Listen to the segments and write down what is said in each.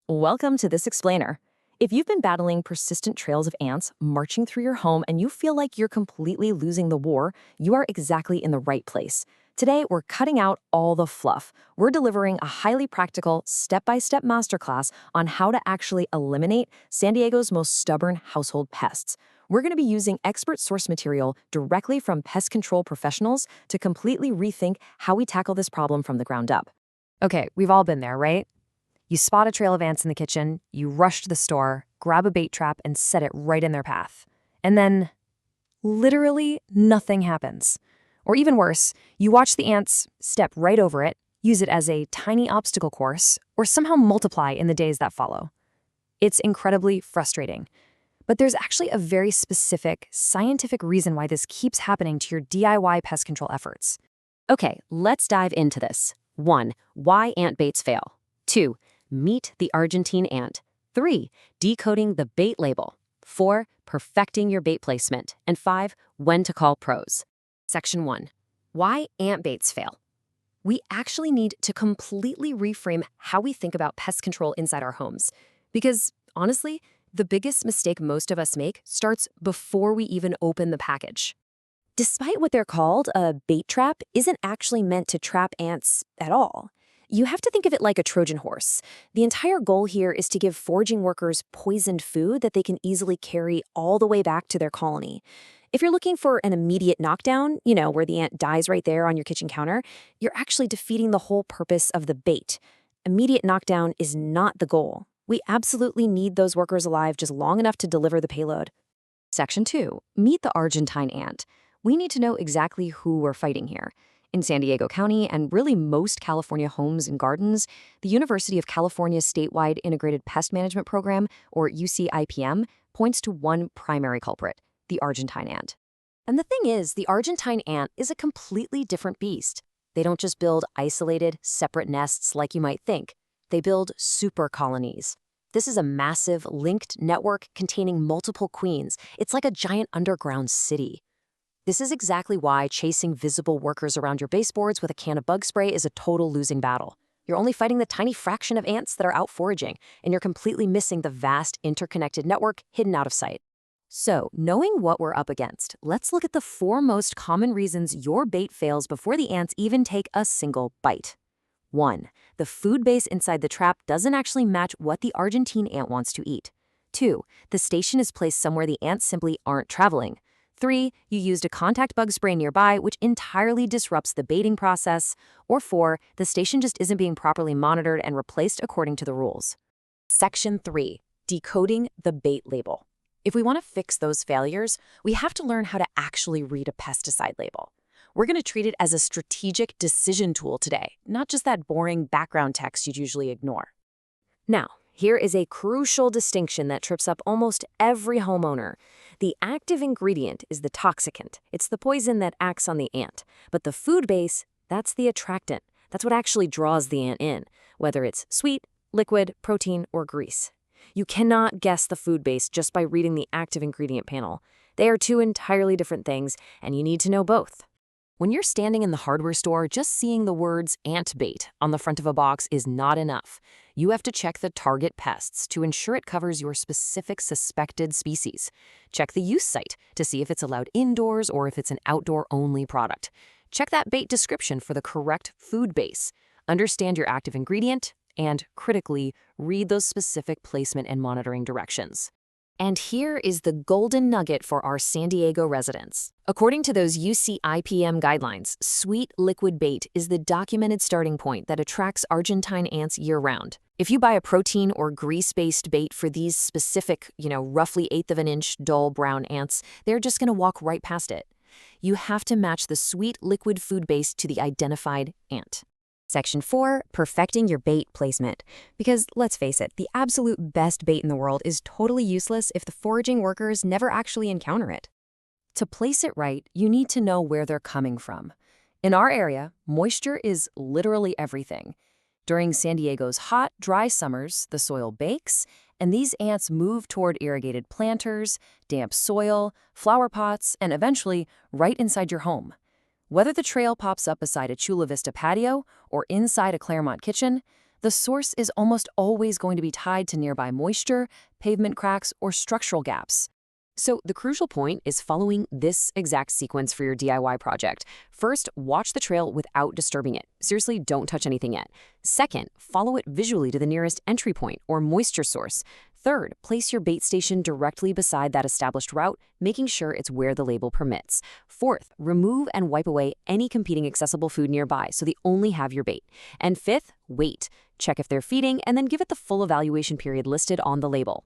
Welcome to this explainer. If you've been battling persistent trails of ants marching through your home and you feel like you're completely losing the war, you are exactly in the right place. Today, we're cutting out all the fluff. We're delivering a highly practical, step-by-step masterclass on how to actually eliminate San Diego's most stubborn household pests. We're going to be using expert source material directly from pest control professionals to completely rethink how we tackle this problem from the ground up. Okay, we've all been there, right? You spot a trail of ants in the kitchen, you rush to the store, grab a bait trap, and set it right in their path. And then, literally, nothing happens. Or even worse, you watch the ants step right over it, use it as a tiny obstacle course, or somehow multiply in the days that follow. It's incredibly frustrating. But there's actually a very specific, scientific reason why this keeps happening to your DIY pest control efforts. Okay, let's dive into this. 1. Why ant baits fail. 2. Meet the Argentine ant. 3. Decoding the bait label. 4. Perfecting your bait placement. And 5. When to call pros. Section 1. Why ant baits fail. We actually need to completely reframe how we think about pest control inside our homes. Because, honestly, the biggest mistake most of us make starts before we even open the package. Despite what they're called, a bait trap isn't actually meant to trap ants at all. You have to think of it like a Trojan horse. The entire goal here is to give foraging workers poisoned food that they can easily carry all the way back to their colony. If you're looking for an immediate knockdown, where the ant dies right there on your kitchen counter, you're actually defeating the whole purpose of the bait. Immediate knockdown is not the goal. We absolutely need those workers alive just long enough to deliver the payload. Section 2. Meet the Argentine ant. We need to know exactly who we're fighting here. In San Diego County and really most California homes and gardens, the University of California's statewide Integrated Pest Management Program, or UCIPM, points to one primary culprit, the Argentine ant. And the thing is, the Argentine ant is a completely different beast. They don't just build isolated, separate nests like you might think. They build super colonies. This is a massive, linked network containing multiple queens. It's like a giant underground city. This is exactly why chasing visible workers around your baseboards with a can of bug spray is a total losing battle. You're only fighting the tiny fraction of ants that are out foraging, and you're completely missing the vast, interconnected network hidden out of sight. So, knowing what we're up against, let's look at the 4 most common reasons your bait fails before the ants even take a single bite. 1. The food base inside the trap doesn't actually match what the Argentine ant wants to eat. 2. The station is placed somewhere the ants simply aren't traveling. 3. You used a contact bug spray nearby, which entirely disrupts the baiting process. Or 4. The station just isn't being properly monitored and replaced according to the rules. Section 3. Decoding the bait label. If we want to fix those failures, we have to learn how to actually read a pesticide label. We're going to treat it as a strategic decision tool today, not just that boring background text you'd usually ignore. Now, here is a crucial distinction that trips up almost every homeowner. The active ingredient is the toxicant. It's the poison that acts on the ant. But the food base, that's the attractant. That's what actually draws the ant in, whether it's sweet, liquid, protein, or grease. You cannot guess the food base just by reading the active ingredient panel. They are 2 entirely different things, and you need to know both. When you're standing in the hardware store, just seeing the words ant bait on the front of a box is not enough. You have to check the target pests to ensure it covers your specific suspected species. Check the use site to see if it's allowed indoors or if it's an outdoor-only product. Check that bait description for the correct food base. Understand your active ingredient, and, critically, read those specific placement and monitoring directions. And here is the golden nugget for our San Diego residents. According to those UCIPM guidelines, sweet liquid bait is the documented starting point that attracts Argentine ants year-round. If you buy a protein or grease-based bait for these specific, roughly 1/8 of an inch dull brown ants, they're just going to walk right past it. You have to match the sweet liquid food base to the identified ant. Section 4, perfecting your bait placement. Because, let's face it, the absolute best bait in the world is totally useless if the foraging workers never actually encounter it. To place it right, you need to know where they're coming from. In our area, moisture is literally everything. During San Diego's hot, dry summers, the soil bakes, and these ants move toward irrigated planters, damp soil, flower pots, and eventually right inside your home. Whether the trail pops up beside a Chula Vista patio or inside a Claremont kitchen, The source is almost always going to be tied to nearby moisture, pavement cracks, or structural gaps. So the crucial point is following this exact sequence for your DIY project. First, watch the trail without disturbing it. Seriously, don't touch anything yet. Second, follow it visually to the nearest entry point or moisture source. Third, place your bait station directly beside that established route, making sure it's where the label permits. Fourth, remove and wipe away any competing accessible food nearby so they only have your bait. And fifth, wait. Check if they're feeding and then give it the full evaluation period listed on the label.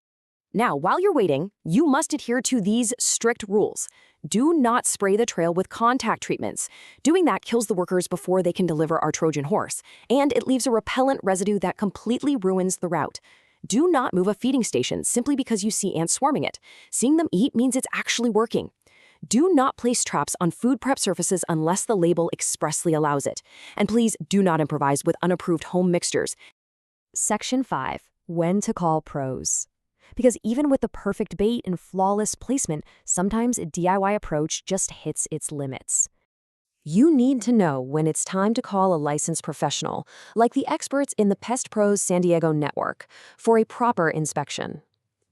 Now, while you're waiting, you must adhere to these strict rules. Do not spray the trail with contact treatments. Doing that kills the workers before they can deliver our Trojan horse, and it leaves a repellent residue that completely ruins the route. Do not move a feeding station simply because you see ants swarming it. Seeing them eat means it's actually working. Do not place traps on food prep surfaces unless the label expressly allows it. And please do not improvise with unapproved home mixtures. Section 5. When to call pros. Because even with the perfect bait and flawless placement, sometimes a DIY approach just hits its limits. You need to know when it's time to call a licensed professional, like the experts in the Pest Pros San Diego network, for a proper inspection.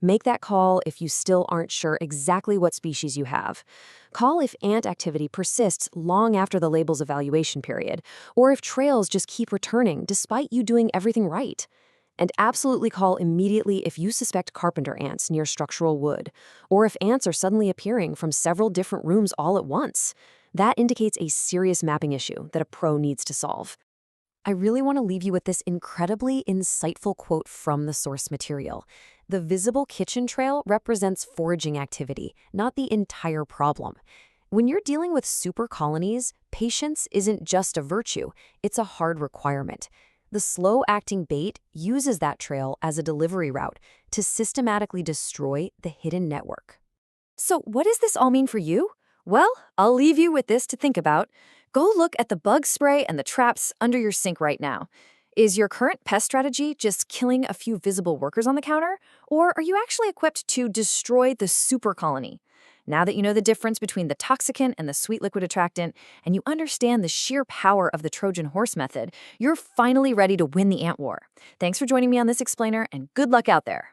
Make that call if you still aren't sure exactly what species you have. Call if ant activity persists long after the label's evaluation period, or if trails just keep returning despite you doing everything right. And absolutely call immediately if you suspect carpenter ants near structural wood, or if ants are suddenly appearing from several different rooms all at once. That indicates a serious mapping issue that a pro needs to solve. I really want to leave you with this incredibly insightful quote from the source material. The visible kitchen trail represents foraging activity, not the entire problem. When you're dealing with super colonies, patience isn't just a virtue, it's a hard requirement. The slow-acting bait uses that trail as a delivery route to systematically destroy the hidden network. So what does this all mean for you? Well, I'll leave you with this to think about. Go look at the bug spray and the traps under your sink right now. Is your current pest strategy just killing a few visible workers on the counter? Or are you actually equipped to destroy the super colony? Now that you know the difference between the toxicant and the sweet liquid attractant, and you understand the sheer power of the Trojan horse method, you're finally ready to win the ant war. Thanks for joining me on this explainer, and good luck out there.